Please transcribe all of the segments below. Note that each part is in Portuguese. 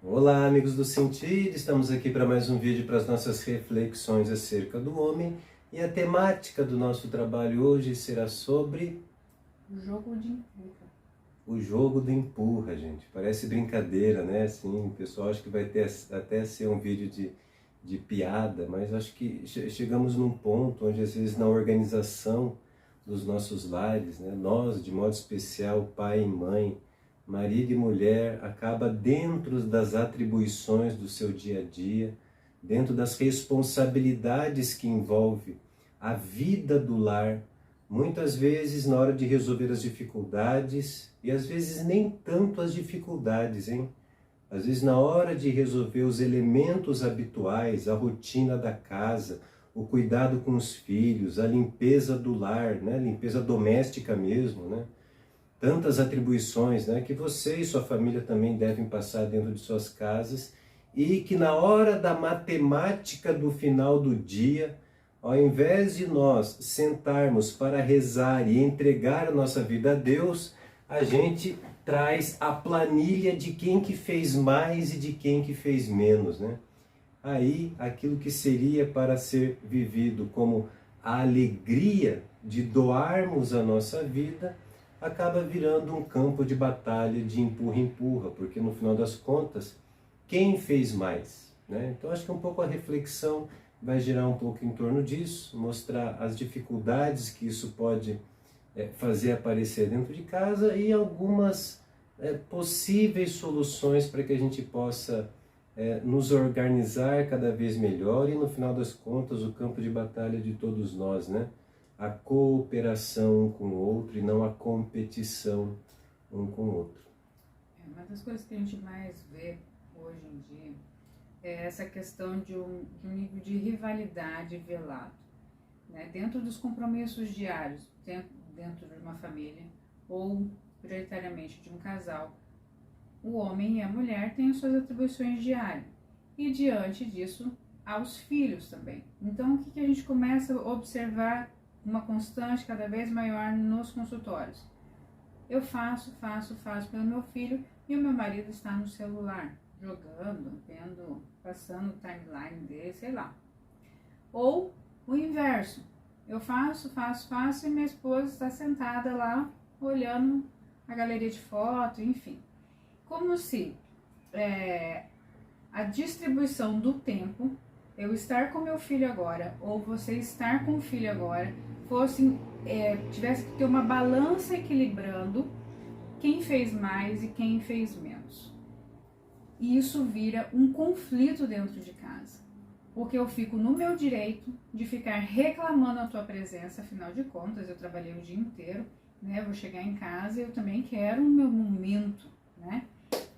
Olá, amigos do Sentir, estamos aqui para mais um vídeo para as nossas reflexões acerca do homem, e a temática do nosso trabalho hoje será sobre O jogo de empurra. o jogo do empurra, gente. Parece brincadeira, né? Assim, o pessoal acha que vai ter até ser um vídeo de piada, mas acho que chegamos num ponto onde às vezes na organização dos nossos lares, né, nós, de modo especial, pai e mãe, marido e mulher, acaba dentro das atribuições do seu dia a dia, dentro das responsabilidades que envolve a vida do lar, muitas vezes na hora de resolver as dificuldades, e às vezes nem tanto as dificuldades, hein? Às vezes na hora de resolver os elementos habituais, a rotina da casa, o cuidado com os filhos, a limpeza do lar, né? Limpeza doméstica mesmo, né? Tantas atribuições, né, que você e sua família também devem passar dentro de suas casas, e que na hora da matemática do final do dia, ao invés de nós sentarmos para rezar e entregar a nossa vida a Deus, a gente traz a planilha de quem que fez mais e de quem que fez menos, né? Aí, aquilo que seria para ser vivido como a alegria de doarmos a nossa vida, acaba virando um campo de batalha de empurra-empurra, porque no final das contas, quem fez mais? Né? Então acho que um pouco a reflexão vai girar um pouco em torno disso, mostrar as dificuldades que isso pode fazer aparecer dentro de casa e algumas possíveis soluções para que a gente possa nos organizar cada vez melhor, e no final das contas o campo de batalha de todos nós, né? A cooperação um com o outro e não a competição um com o outro. Uma das coisas que a gente mais vê hoje em dia é essa questão de um nível de rivalidade velado, né? Dentro dos compromissos diários, dentro de uma família ou prioritariamente de um casal, o homem e a mulher têm as suas atribuições diárias e diante disso aos filhos também. Então o que a gente começa a observar uma constante cada vez maior nos consultórios? Eu faço pelo meu filho e o meu marido está no celular, jogando, vendo, passando o timeline dele, sei lá. Ou o inverso, eu faço e minha esposa está sentada lá olhando a galeria de fotos, enfim. Como se a distribuição do tempo, eu estar com meu filho agora ou você estar com o filho agora, tivesse que ter uma balança equilibrando quem fez mais e quem fez menos. E isso vira um conflito dentro de casa, porque eu fico no meu direito de ficar reclamando a tua presença, afinal de contas eu trabalhei o dia inteiro, né? Vou chegar em casa e eu também quero o meu momento, né?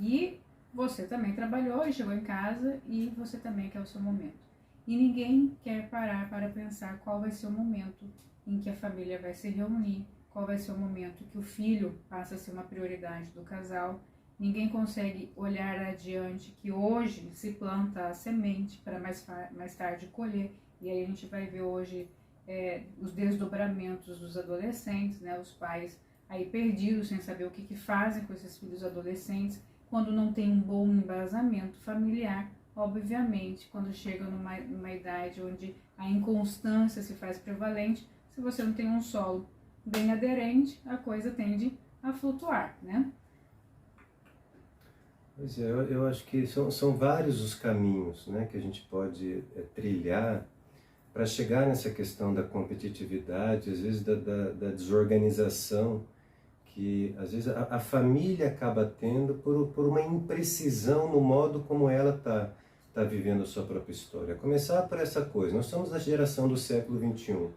E você também trabalhou e chegou em casa e você também quer o seu momento. E ninguém quer parar para pensar qual vai ser o momento em que a família vai se reunir, qual vai ser o momento que o filho passa a ser uma prioridade do casal. Ninguém consegue olhar adiante que hoje se planta a semente para mais tarde colher. E aí a gente vai ver hoje os desdobramentos dos adolescentes, né? Os pais aí perdidos sem saber o que fazem com esses filhos adolescentes, quando não tem um bom embasamento familiar. Obviamente, quando chega numa idade onde a inconstância se faz prevalente, se você não tem um solo bem aderente, a coisa tende a flutuar, né? Pois é, eu acho que são vários os caminhos, né, que a gente pode trilhar para chegar nessa questão da competitividade, às vezes da desorganização, que às vezes a família acaba tendo por uma imprecisão no modo como ela está vivendo a sua própria história. A começar por essa coisa, nós somos da geração do século XXI.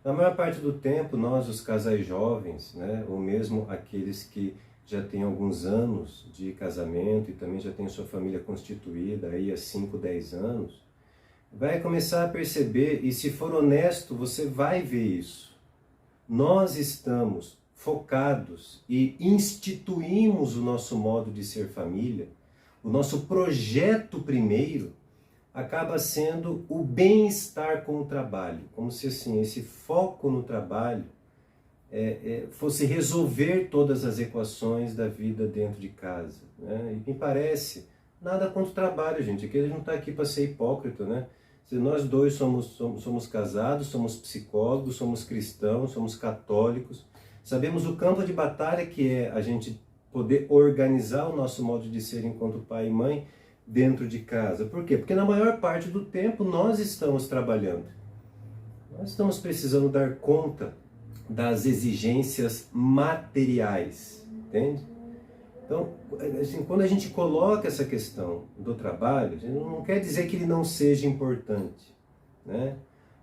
Na maior parte do tempo, nós, os casais jovens, né, ou mesmo aqueles que já têm alguns anos de casamento e também já têm sua família constituída aí há 5, 10 anos, vai começar a perceber, e se for honesto, você vai ver isso. Nós estamos focados e instituímos o nosso modo de ser família, o nosso projeto primeiro acaba sendo o bem-estar com o trabalho, como se assim, esse foco no trabalho fosse resolver todas as equações da vida dentro de casa, né? E me parece, Nada contra o trabalho, gente. Aqui a gente não está aqui para ser hipócrita, né? Se nós dois somos casados, somos psicólogos, somos cristãos, somos católicos, sabemos o campo de batalha que é a gente poder organizar o nosso modo de ser enquanto pai e mãe dentro de casa. Por quê? Porque na maior parte do tempo nós estamos trabalhando. Nós estamos precisando dar conta das exigências materiais, entende? Então, assim, quando a gente coloca essa questão do trabalho, não quer dizer que ele não seja importante, né?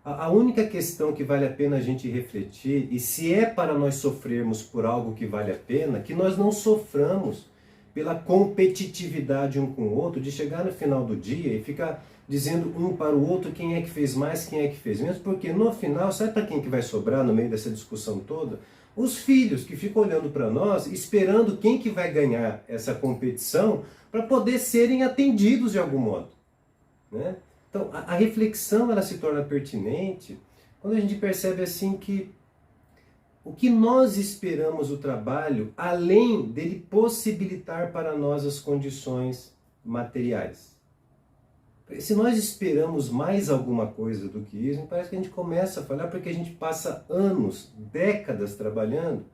A única questão que vale a pena a gente refletir, e se é para nós sofrermos por algo que vale a pena, que nós não soframos pela competitividade um com o outro, de chegar no final do dia e ficar dizendo um para o outro quem é que fez mais, quem é que fez menos, porque no final, sabe para quem que vai sobrar no meio dessa discussão toda? Os filhos que ficam olhando para nós, esperando quem que vai ganhar essa competição para poder serem atendidos de algum modo, né? Então, a reflexão ela se torna pertinente quando a gente percebe assim que o que nós esperamos do trabalho, além dele possibilitar para nós as condições materiais. Se nós esperamos mais alguma coisa do que isso, parece que a gente começa a falhar porque a gente passa anos, décadas trabalhando,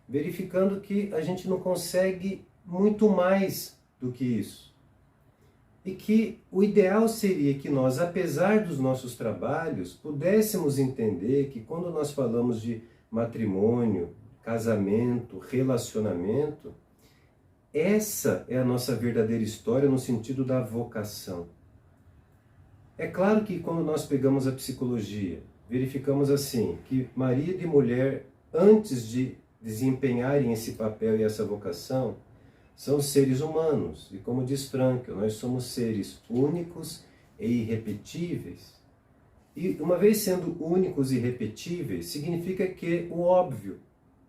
verificando que a gente não consegue muito mais do que isso. E que o ideal seria que nós, apesar dos nossos trabalhos, pudéssemos entender que quando nós falamos de matrimônio, casamento, relacionamento, essa é a nossa verdadeira história no sentido da vocação. É claro que quando nós pegamos a psicologia, verificamos assim, que marido e mulher, antes de desempenharem esse papel e essa vocação, são seres humanos. E como diz Frankl, nós somos seres únicos e irrepetíveis. E uma vez sendo únicos e irrepetíveis, significa que o óbvio,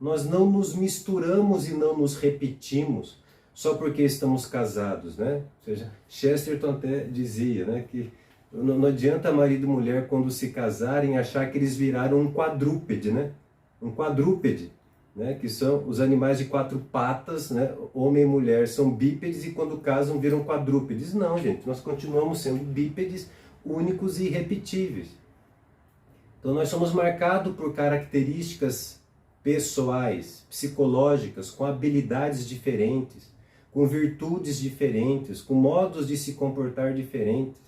nós não nos misturamos e não nos repetimos só porque estamos casados, né? Ou seja, Chesterton até dizia, né, que não adianta marido e mulher, quando se casarem, achar que eles viraram um quadrúpede, né? Um quadrúpede, né? Que são os animais de 4 patas, né? Homem e mulher são bípedes e quando casam viram quadrúpedes. Não, gente, nós continuamos sendo bípedes únicos e irrepetíveis. Então nós somos marcados por características pessoais, psicológicas, com habilidades diferentes, com virtudes diferentes, com modos de se comportar diferentes.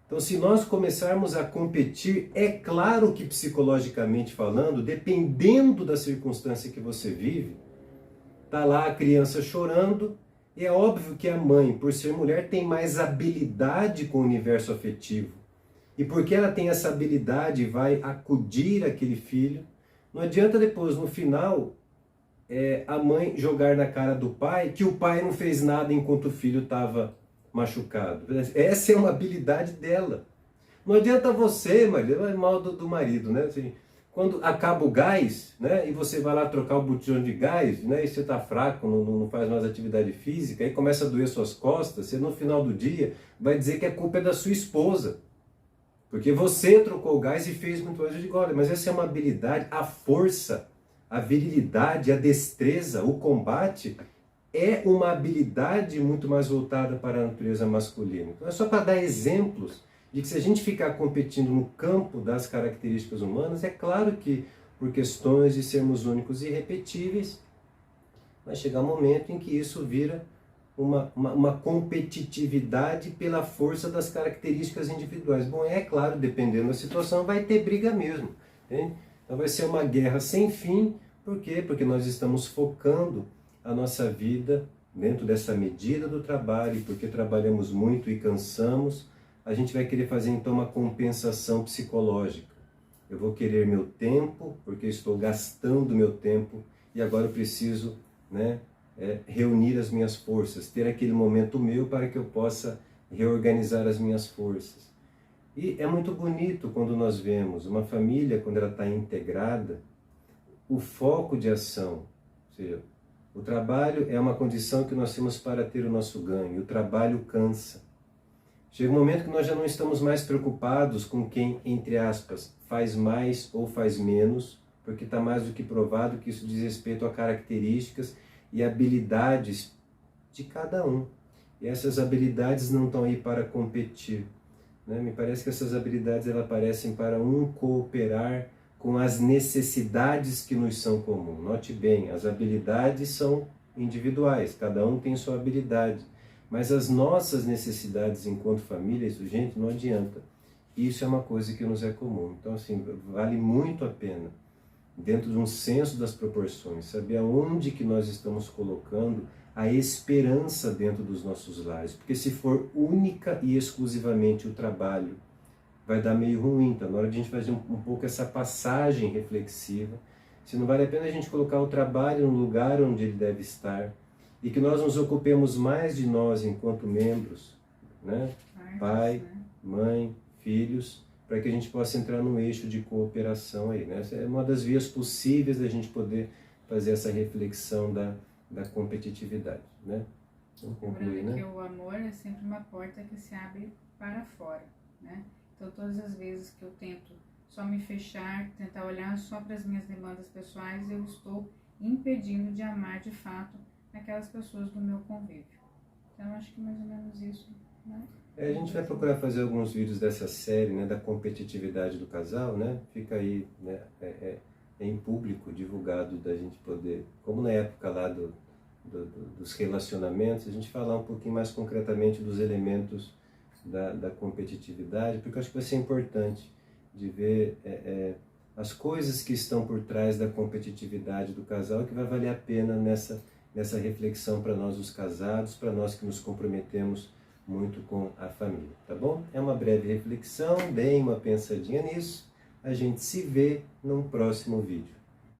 Então, se nós começarmos a competir, é claro que psicologicamente falando, dependendo da circunstância que você vive, tá lá a criança chorando, e é óbvio que a mãe, por ser mulher, tem mais habilidade com o universo afetivo. E porque ela tem essa habilidade e vai acudir aquele filho, não adianta depois, no final, a mãe jogar na cara do pai que o pai não fez nada enquanto o filho estava machucado. Essa é uma habilidade dela. Não adianta você, marido, é mal do marido, né? Assim, quando acaba o gás, né, e você vai lá trocar o botijão de gás, né, e você está fraco, não faz mais atividade física, aí começa a doer suas costas, você no final do dia vai dizer que a culpa é da sua esposa. Porque você trocou o gás e fez muito mais. Eu digo, olha, mas essa é uma habilidade, a força, a virilidade, a destreza, o combate é uma habilidade muito mais voltada para a natureza masculina. Então é só para dar exemplos de que se a gente ficar competindo no campo das características humanas, é claro que por questões de sermos únicos e irrepetíveis, vai chegar um momento em que isso vira uma competitividade pela força das características individuais. Bom, é claro, dependendo da situação, vai ter briga mesmo. Entende? Então vai ser uma guerra sem fim. Por quê? Porque nós estamos focando a nossa vida dentro dessa medida do trabalho, e porque trabalhamos muito e cansamos, a gente vai querer fazer então uma compensação psicológica. Eu vou querer meu tempo, porque estou gastando meu tempo, e agora eu preciso, né, reunir as minhas forças, ter aquele momento meu para que eu possa reorganizar as minhas forças. E é muito bonito quando nós vemos uma família, quando ela está integrada, o foco de ação, ou seja, o trabalho é uma condição que nós temos para ter o nosso ganho. O trabalho cansa. Chega um momento que nós já não estamos mais preocupados com quem, entre aspas, faz mais ou faz menos, porque está mais do que provado que isso diz respeito a características e habilidades de cada um. E essas habilidades não estão aí para competir, né? Me parece que essas habilidades elas aparecem para um cooperar com as necessidades que nos são comuns. Note bem, as habilidades são individuais, cada um tem sua habilidade. Mas as nossas necessidades enquanto família, isso, gente, não adianta. Isso é uma coisa que nos é comum. Então, assim, vale muito a pena, dentro de um senso das proporções, saber aonde que nós estamos colocando a esperança dentro dos nossos lares. Porque se for única e exclusivamente o trabalho, vai dar meio ruim. Então, na hora de a gente fazer um pouco essa passagem reflexiva, se não vale a pena a gente colocar o trabalho no lugar onde ele deve estar, e que nós nos ocupemos mais de nós enquanto membros, né? Pai, mãe, filhos, para que a gente possa entrar num eixo de cooperação aí, né? Essa é uma das vias possíveis da gente poder fazer essa reflexão da competitividade, né? Vamos concluir, né? Que o amor é sempre uma porta que se abre para fora, né? Então, todas as vezes que eu tento só me fechar, tentar olhar só para as minhas demandas pessoais, eu estou impedindo de amar de fato aquelas pessoas do meu convívio. Então, acho que mais ou menos isso, né? A gente vai procurar fazer alguns vídeos dessa série, né, da competitividade do casal, né? Fica aí, né, em público, divulgado, da gente poder, como na época lá dos relacionamentos, a gente falar um pouquinho mais concretamente dos elementos da competitividade, porque eu acho que vai ser importante de ver as coisas que estão por trás da competitividade do casal, que vai valer a pena nessa reflexão para nós os casados, para nós que nos comprometemos muito com a família, tá bom? É uma breve reflexão, deem uma pensadinha nisso, a gente se vê num próximo vídeo.